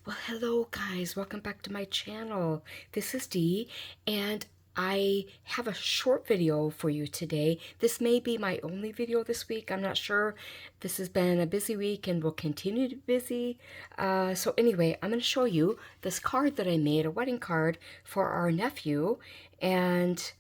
Well, hello guys, welcome back to my channel. This is Dee, and I have a short video for you today. This may be my only video this week. I'm not sure. This has been a busy week and will continue to be busy. So anyway, I'm going to show you this card that I made, a wedding card for our nephew. And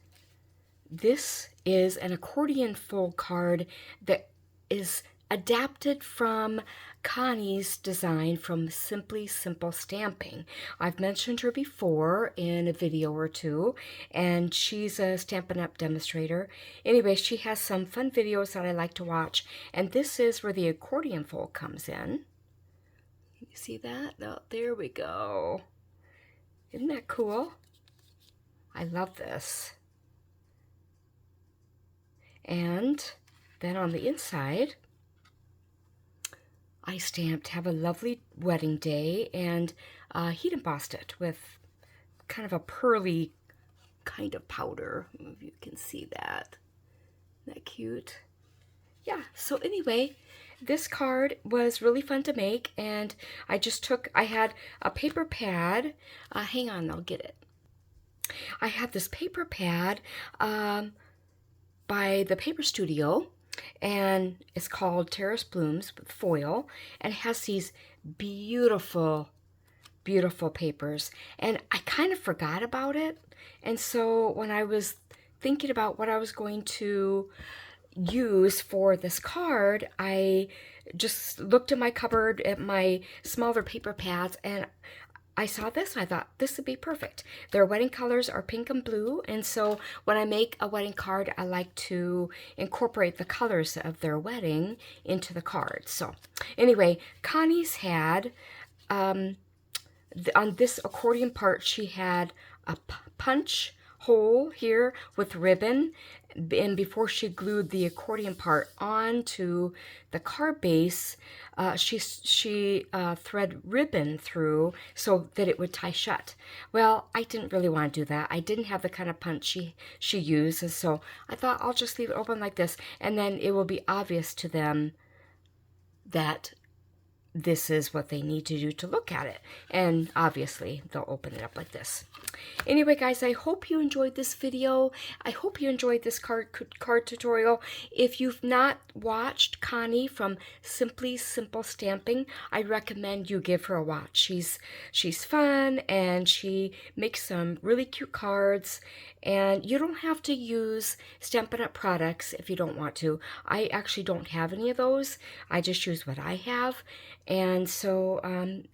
this is an accordion fold card that is adapted from Connie's design from Simply Simple Stamping. I've mentioned her before in a video or two, and she's a Stampin' Up! Demonstrator. Anyway, she has some fun videos that I like to watch, and this is where the accordion fold comes in. You see that? Oh, there we go. Isn't that cool? I love this. And then on the inside, I stamped "Have a lovely wedding day," and heat embossed it with kind of a pearly kind of powder. I don't know if you can see that. Isn't that cute? Yeah, so anyway, this card was really fun to make, and I had a paper pad. Hang on, I'll get it. I had this paper pad by the Paper Studio, and it's called Terrace Blooms with foil, and it has these beautiful papers, and I kind of forgot about it. And so when I was thinking about what I was going to use for this card, I just looked in my cupboard at my smaller paper pads, and I saw this and I thought this would be perfect. Their wedding colors are pink and blue, and so when I make a wedding card, I like to incorporate the colors of their wedding into the card. So anyway, Connie's had, on this accordion part, she had a punch hole here with ribbon, and before she glued the accordion part onto the card base, she thread ribbon through so that it would tie shut. Well, I didn't really want to do that. I didn't have the kind of punch she used, and so I thought I'll just leave it open like this, and then it will be obvious to them that this is what they need to do to look at it. And obviously, they'll open it up like this. Anyway, guys, I hope you enjoyed this video. I hope you enjoyed this card tutorial. If you've not watched Connie from Simply Simple Stamping, I recommend you give her a watch. She's fun, and she makes some really cute cards. And you don't have to use Stampin' Up! Products if you don't want to. I actually don't have any of those. I just use what I have. And so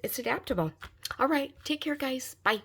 it's adaptable. All right, take care, guys. Bye.